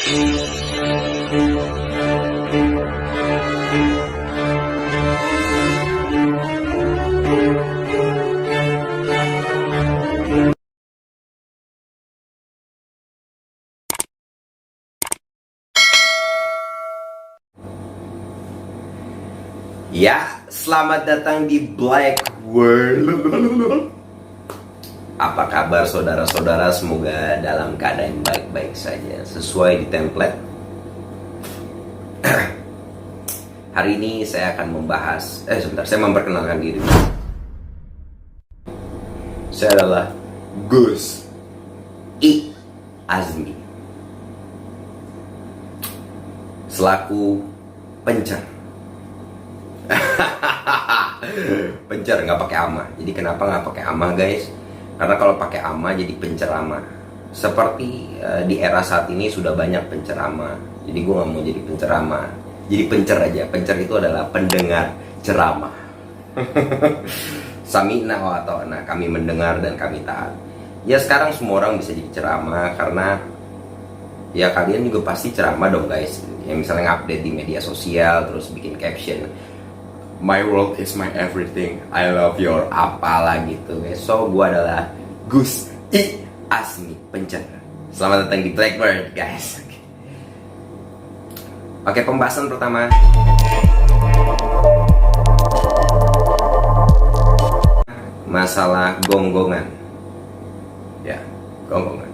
Ya, selamat datang di Black World. Apa kabar saudara-saudara? Semoga dalam keadaan baik-baik saja. Sesuai di template, hari ini saya akan membahas saya memperkenalkan diri. Saya adalah Gus I Azmi, selaku pencer. Pencer nggak pakai ama. Jadi kenapa nggak pakai ama, guys? Karena kalau pakai ama jadi pencerama. Seperti di era saat ini sudah banyak pencerama. Jadi gue nggak mau jadi pencerama. Jadi pencer aja. Pencer itu adalah pendengar ceramah. Sami'na wa ata'na, kami mendengar dan kami taat. Ya sekarang semua orang bisa jadi ceramah karena ya kalian juga pasti ceramah dong, guys. Yang misalnya ngupdate di media sosial terus bikin caption, "My world is my everything, I love your," apalah gitu, guys. So gue adalah Gus I Azmi, pencer. Selamat datang di Blackbird, guys. Oke, pembahasan pertama, masalah gonggongan. Ya, gonggongan.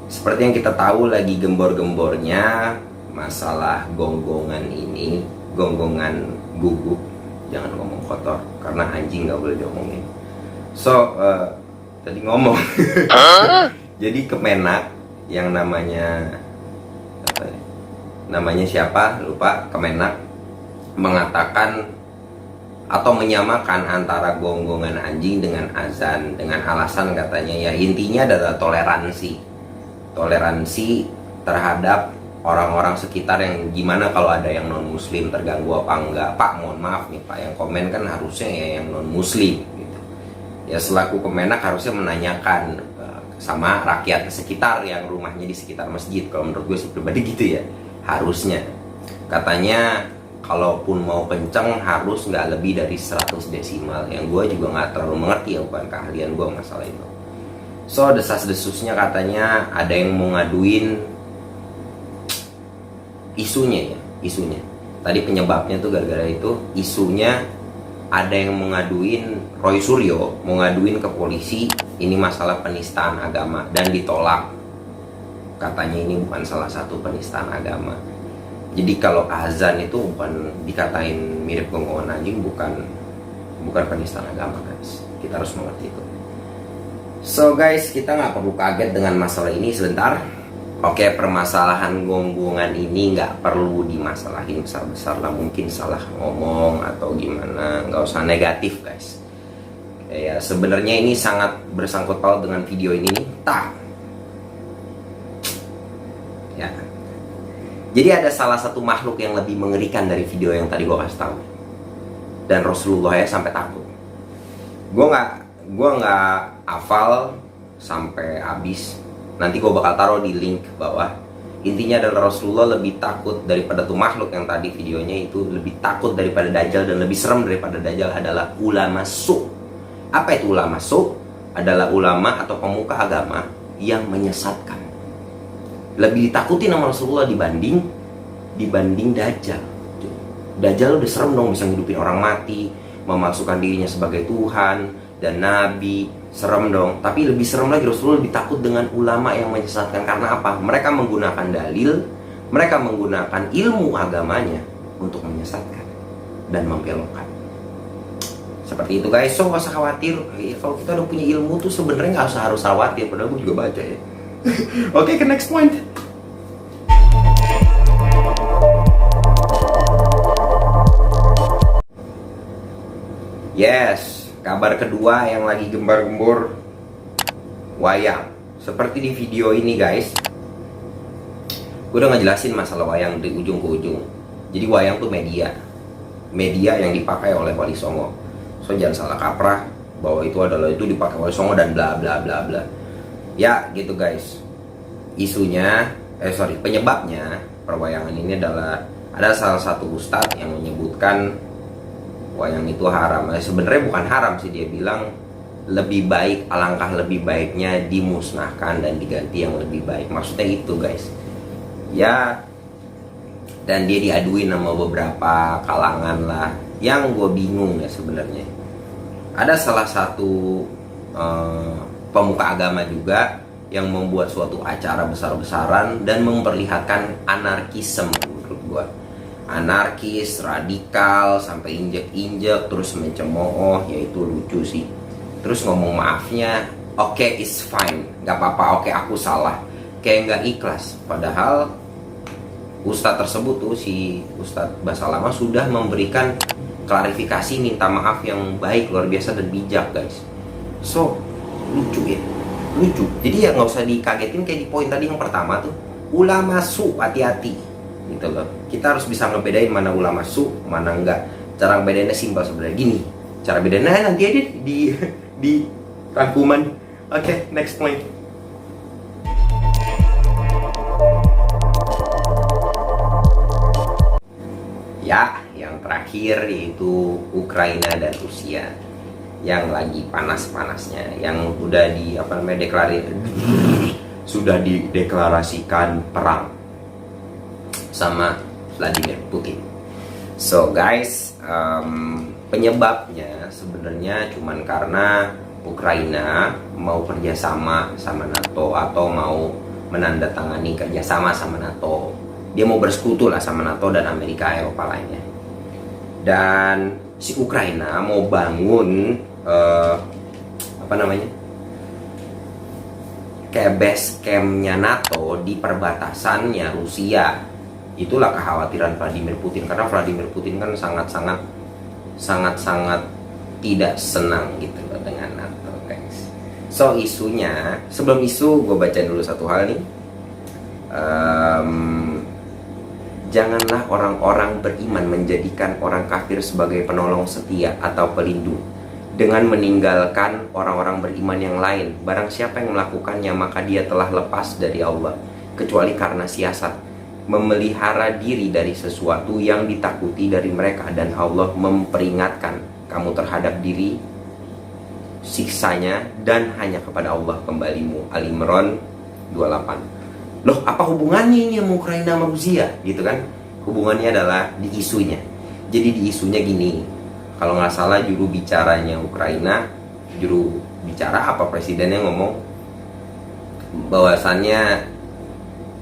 Seperti yang kita tahu lagi gembor-gembornya masalah gonggongan ini, gonggongan guguk. Jangan ngomong kotor karena anjing nggak boleh diomongin. So tadi ngomong. Jadi Kemenak yang namanya siapa lupa, Kemenak mengatakan atau menyamakan antara gonggongan anjing dengan azan dengan alasan katanya ya intinya adalah toleransi terhadap orang-orang sekitar. Yang gimana kalau ada yang non muslim terganggu apa enggak. Pak, mohon maaf nih Pak, yang komen kan harusnya ya yang non muslim gitu. Ya selaku Kemenak harusnya menanyakan sama rakyat sekitar yang rumahnya di sekitar masjid. Kalau menurut gue sih pribadi gitu ya, harusnya. Katanya kalaupun mau kenceng harus nggak lebih dari 100 desimal. Yang gue juga nggak terlalu mengerti ya, bukan keahlian gue masalah itu. So desas-desusnya katanya ada yang mau ngaduin isunya. Tadi penyebabnya tuh gara-gara itu isunya ada yang mau ngaduin Roy Suryo, mau ngaduin ke polisi ini masalah penistaan agama dan ditolak. Katanya ini bukan salah satu penistaan agama. Jadi kalau azan itu bukan dikatain mirip gonggongan anjing, bukan penistaan agama, guys. Kita harus mengerti itu. So guys, kita nggak perlu kaget dengan masalah ini sebentar. Oke, permasalahan gonggongan ini nggak perlu dimasalahin besar-besar lah. Mungkin salah ngomong atau gimana, nggak usah negatif, guys. Ya sebenarnya ini sangat bersangkut paut dengan video ini nih. Ya. Jadi ada salah satu makhluk yang lebih mengerikan dari video yang tadi gue kasih tahu. Dan Rasulullah ya sampai takut. Gue nggak hafal sampai habis. Nanti gue bakal taruh di link ke bawah. Intinya adalah Rasulullah lebih takut daripada tuh makhluk yang tadi videonya itu, lebih takut daripada Dajjal, dan lebih serem daripada Dajjal adalah ulama su. Apa itu ulama su? Adalah ulama atau pemuka agama yang menyesatkan. Lebih ditakuti nama Rasulullah dibanding Dajjal. Dajjal udah serem dong, bisa ngidupin orang mati, memasukkan dirinya sebagai Tuhan dan Nabi, serem dong. Tapi lebih serem lagi, Rasulullah lebih takut dengan ulama yang menyesatkan. Karena apa? Mereka menggunakan dalil, mereka menggunakan ilmu agamanya untuk menyesatkan dan membelokkan. Seperti itu, guys. So gak usah khawatir. Kalau kita udah punya ilmu tuh sebenarnya nggak usah harus khawatir. Padahal gue juga baca ya. Oke, ke next point. Yes, kabar kedua yang lagi gembar-gembor, wayang. Seperti di video ini, guys. Gue udah ngejelasin masalah wayang dari ujung ke ujung. Jadi wayang tuh media yang dipakai oleh Wali Songo. So jangan salah kaprah bahwa itu dipakai Wali Songo dan bla bla bla bla. Ya gitu, guys. Isunya penyebabnya perwayangan ini adalah ada salah satu ustadz yang menyebutkan wayang itu haram. Sebenarnya bukan haram sih, dia bilang lebih baik, alangkah lebih baiknya dimusnahkan dan diganti yang lebih baik. Maksudnya itu guys ya. Dan dia diaduin sama beberapa kalangan lah. Yang gue bingung ya sebenarnya, ada salah satu pemuka agama juga yang membuat suatu acara besar-besaran dan memperlihatkan anarkisme. Menurut gue anarkis, radikal, sampai injek-injek, terus mencemooh, yaitu lucu sih. Terus ngomong maafnya, oke, it's fine, gak apa-apa, oke, aku salah. Kayak gak ikhlas. Padahal ustadz tersebut tuh, si Ustadz Basalamah, sudah memberikan klarifikasi, minta maaf yang baik, luar biasa dan bijak guys. So, lucu ya, lucu. Jadi ya gak usah dikagetin kayak di poin tadi yang pertama tuh, ulama su, hati-hati gitu loh. Kita harus bisa ngebedain mana ulama su, mana enggak. Cara ngebedainnya simpel sebenarnya gini. Cara bedanya nanti aja di rangkuman. Oke, next point. Ya, yang terakhir yaitu Ukraina dan Rusia yang lagi panas-panasnya, yang udah sudah dideklarasikan perang sama Vladimir Putin. So guys, penyebabnya sebenarnya cuman karena Ukraina mau kerjasama sama NATO atau mau menandatangani kerjasama sama NATO. Dia mau bersekutu lah sama NATO dan Amerika Eropa lainnya. Dan si Ukraina mau bangun kayak base campnya NATO di perbatasannya Rusia. Itulah kekhawatiran Vladimir Putin, karena Vladimir Putin kan sangat-sangat tidak senang gitu loh dengan NATO guys. So isunya, sebelum isu gue bacain dulu satu hal nih. Janganlah orang-orang beriman menjadikan orang kafir sebagai penolong setia atau pelindung dengan meninggalkan orang-orang beriman yang lain. Barang siapa yang melakukannya maka dia telah lepas dari Allah, kecuali karena siasat memelihara diri dari sesuatu yang ditakuti dari mereka, dan Allah memperingatkan kamu terhadap diri siksanya dan hanya kepada Allah kembalimu. Al-Imran 28. Loh, apa hubungannya ini sama Ukraina sama Rusia gitu kan? Hubungannya adalah di isunya. Jadi di isunya gini, kalau nggak salah juru bicaranya Ukraina, juru bicara apa presidennya ngomong bahwasannya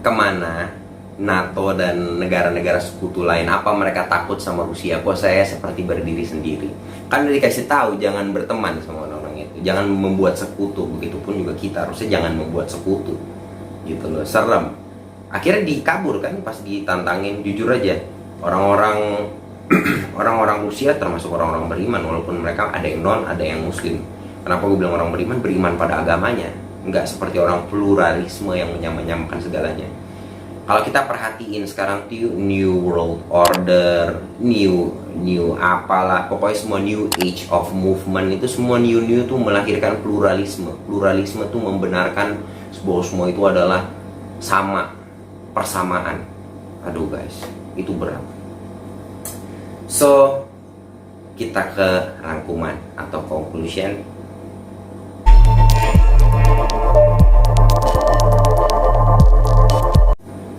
kemana NATO dan negara-negara sekutu lain, apa mereka takut sama Rusia? Kok saya seperti berdiri sendiri? Kan udah dikasih tahu jangan berteman sama orang-orang itu, jangan membuat sekutu. Begitupun juga kita harusnya jangan membuat sekutu gitu loh, serem. Akhirnya dikabur kan pas ditantangin. Jujur aja, orang-orang orang-orang Rusia termasuk orang-orang beriman, walaupun mereka ada yang non, ada yang muslim. Kenapa gue bilang orang beriman? Beriman pada agamanya, nggak seperti orang pluralisme yang menyamakan segalanya. Kalau kita perhatiin sekarang tuh New World Order, new apalah, pokoknya semua New Age of Movement itu semua new tuh melahirkan pluralisme. Pluralisme tuh membenarkan bahwa semua itu adalah sama, persamaan. Aduh guys, itu berat. So, kita ke rangkuman atau conclusion.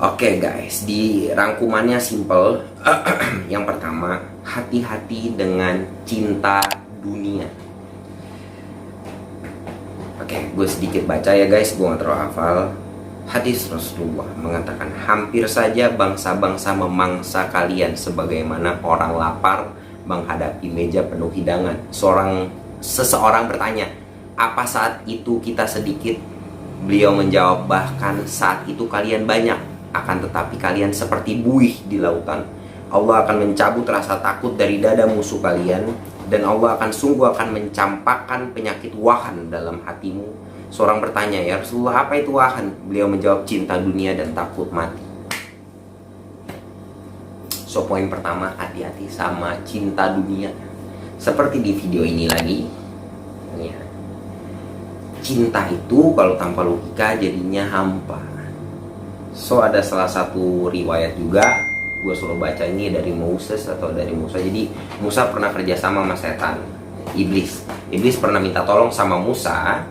Oke guys, di rangkumannya simple. Yang pertama, hati-hati dengan cinta dunia. Oke, gue sedikit baca ya guys, gue gak terlalu hafal. Hadis Rasulullah mengatakan, hampir saja bangsa-bangsa memangsa kalian sebagaimana orang lapar menghadapi meja penuh hidangan. Seseorang bertanya, apa saat itu kita sedikit? Beliau menjawab, bahkan saat itu kalian banyak, akan tetapi kalian seperti buih di lautan. Allah akan mencabut rasa takut dari dada musuh kalian, dan Allah akan mencampakkan penyakit wahan dalam hatimu. Seorang bertanya, ya Rasulullah, apa itu wahan? Beliau menjawab, cinta dunia dan takut mati. So, poin pertama, hati-hati sama cinta dunia. Seperti di video ini lagi ya, cinta itu kalau tanpa logika jadinya hampa. So ada salah satu riwayat juga, gue selalu baca ini dari Moses atau dari Musa. Jadi Musa pernah kerja sama setan, iblis. Iblis pernah minta tolong sama Musa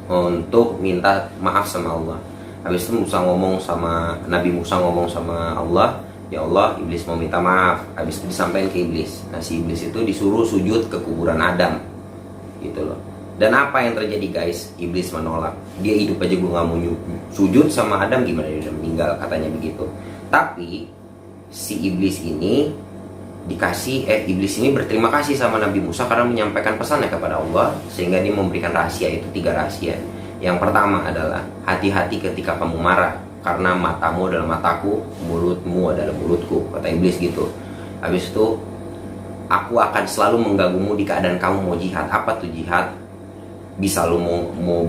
untuk minta maaf sama Allah. Habis itu Nabi Musa ngomong sama Allah, ya Allah, iblis mau minta maaf. Habis itu disampaikan ke iblis. Nah, si iblis itu disuruh sujud ke kuburan Adam, gitu loh. Dan apa yang terjadi guys? Iblis menolak. Dia hidup aja gue nggak mau sujud sama Adam, gimana dia udah meninggal, katanya begitu. Tapi si iblis ini iblis ini berterima kasih sama Nabi Musa karena menyampaikan pesannya kepada Allah, sehingga dia memberikan rahasia itu, 3 rahasia. Yang pertama adalah hati-hati ketika kamu marah, karena matamu adalah mataku, mulutmu adalah mulutku, kata iblis gitu. Habis itu, aku akan selalu mengganggumu di keadaan kamu mau jihad. Apa tuh jihad? Bisa lu mau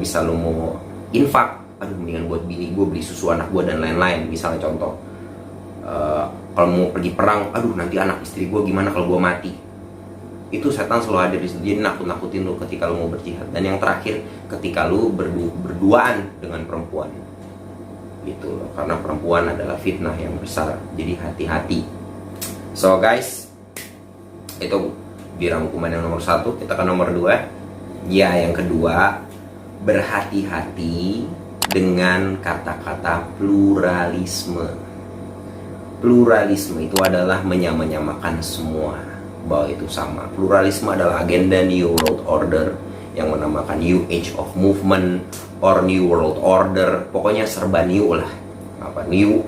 infak, aduh mendingan buat bini gue beli susu anak gue dan lain-lain, misalnya contoh. Kalau mau pergi perang, aduh nanti anak istri gue gimana kalau gue mati. Itu setan selalu ada di situ, jadi nakut-nakutin lu ketika lu mau berjihad. Dan yang terakhir, ketika lu berduaan dengan perempuan, gitu loh, karena perempuan adalah fitnah yang besar. Jadi hati-hati. So guys, itu dirangkuman yang nomor 1. Kita ke nomor 2. Ya, yang kedua, berhati-hati dengan kata-kata pluralisme. Pluralisme itu adalah menyamakan semua, bahwa itu sama. Pluralisme adalah agenda New World Order yang menamakan New Age of Movement or New World Order. Pokoknya serba new lah.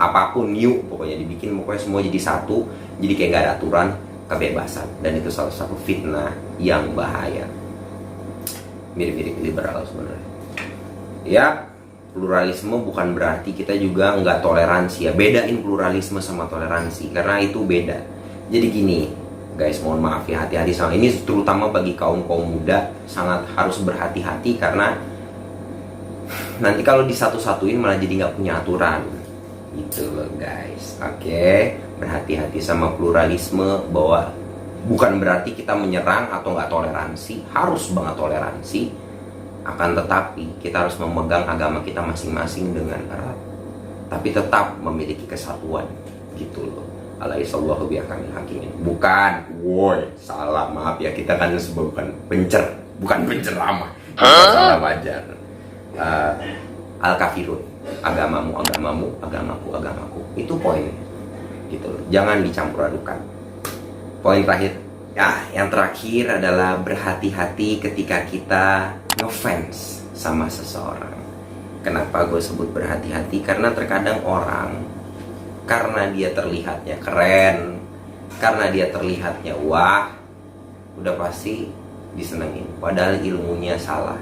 Apapun new, pokoknya dibikin pokoknya semua jadi satu. Jadi kayak gak ada aturan, kebebasan. Dan itu salah satu fitnah yang bahaya. Mirip-mirip liberal sebenarnya. Ya, pluralisme bukan berarti kita juga nggak toleransi ya. Bedain pluralisme sama toleransi, karena itu beda. Jadi gini guys, mohon maaf ya, hati-hati sama ini, terutama bagi kaum muda. Sangat harus berhati-hati, karena nanti kalau disatu-satuin malah jadi nggak punya aturan, gitu loh guys. Oke, berhati-hati sama pluralisme, bahwa bukan berarti kita menyerang atau nggak toleransi. Harus banget toleransi. Akan tetapi kita harus memegang agama kita masing-masing dengan erat, tapi tetap memiliki kesatuan, gitu loh. Alaihissallahu bihakamil hakimin. Bukan, woi, salah, maaf ya, kita kan bukan penceramah, salah wajar. Al-kafirun, agamamu, agamaku. Itu poin, gitu loh. Jangan dicampur adukan. Poin terakhir, ya, yang terakhir adalah berhati-hati ketika kita ngefans sama seseorang. Kenapa gue sebut berhati-hati? Karena terkadang orang, karena dia terlihatnya keren, karena dia terlihatnya wah, udah pasti disenengin. Padahal ilmunya salah,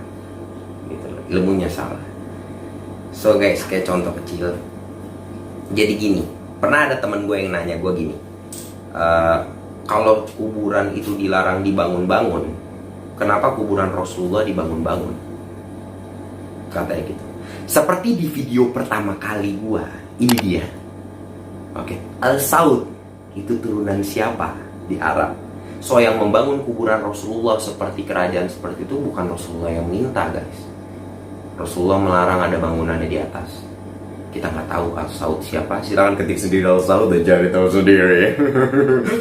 gitu loh. Ilmunya salah. So guys, kayak contoh kecil. Jadi gini, pernah ada temen gue yang nanya gue gini, kalau kuburan itu dilarang dibangun-bangun, kenapa kuburan Rasulullah dibangun-bangun? Katanya gitu. Seperti di video pertama kali gua, ini dia. Oke, Al-Saud itu turunan siapa di Arab? So yang membangun kuburan Rasulullah seperti kerajaan seperti itu bukan Rasulullah yang minta guys. Rasulullah melarang ada bangunannya di atas. Kita nggak tahu Al-Saud siapa, silakan ketik sendiri Al-Saud dan cari tahu sendiri.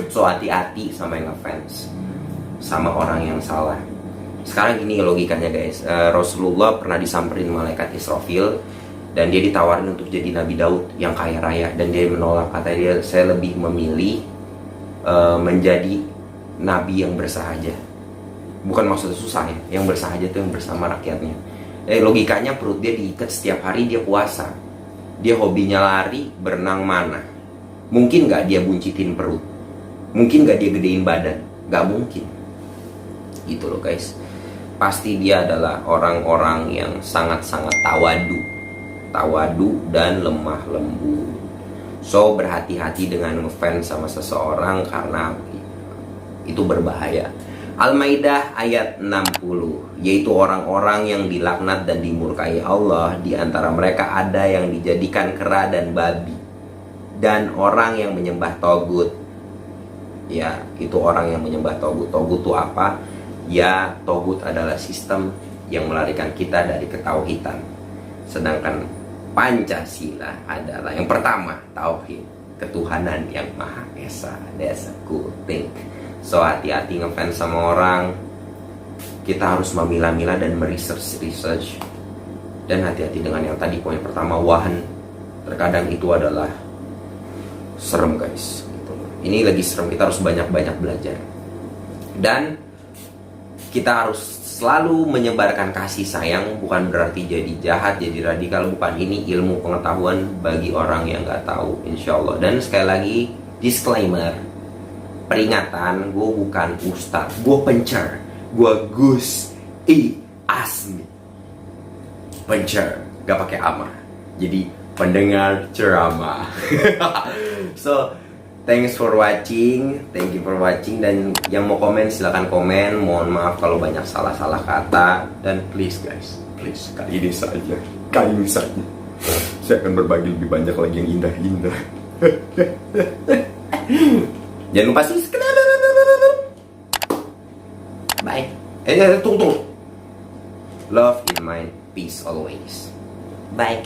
So hati-hati sama yang ngefans sama orang yang salah. Sekarang ini logikanya guys, Rasulullah pernah disamperin malaikat Israfil dan dia ditawarin untuk jadi Nabi Daud yang kaya raya, dan dia menolak. Kata dia, saya lebih memilih menjadi Nabi yang bersahaja. Bukan maksudnya susah ya, yang bersahaja itu yang bersama rakyatnya. Logikanya perut dia diikat setiap hari, dia puasa. Dia hobinya lari, berenang mana? Mungkin gak dia buncitin perut? Mungkin gak dia gedein badan? Gak mungkin. Gitu loh guys. Pasti dia adalah orang-orang yang sangat-sangat tawadu dan lemah lembut. So berhati-hati dengan ngefans sama seseorang, karena itu berbahaya. Al-Maidah ayat 60, yaitu orang-orang yang dilaknat dan dimurkai Allah. Di antara mereka ada yang dijadikan kera dan babi, dan orang yang menyembah togut. Ya, itu orang yang menyembah togut. Togut itu apa? Ya, togut adalah sistem yang melarikan kita dari ketauhidan. Sedangkan Pancasila adalah yang pertama, tauhid, ketuhanan yang Maha Esa. That's a cool thing. So hati-hati ngefans sama orang. Kita harus memilah-milah dan meresearch. Dan hati-hati dengan yang tadi poin pertama, wahan. Terkadang itu adalah serem guys gitu. Ini lagi serem, kita harus banyak-banyak belajar. Dan kita harus selalu menyebarkan kasih sayang, bukan berarti jadi jahat, jadi radikal, bukan. Ini ilmu pengetahuan bagi orang yang nggak tahu, insya Allah. Dan sekali lagi, disclaimer, peringatan, gue bukan ustadz, gue pencer, gue Gus Asmi, pencer, gak pakai ama, jadi pendengar ceramah. So thanks for watching, thank you for watching. Dan yang mau komen silahkan komen. Mohon maaf kalau banyak salah-salah kata. Dan please guys, please kali ini saja saya akan berbagi lebih banyak lagi yang indah-indah. Jangan lupa subscribe. Bye. Tunggu. Love in mind, peace always. Bye.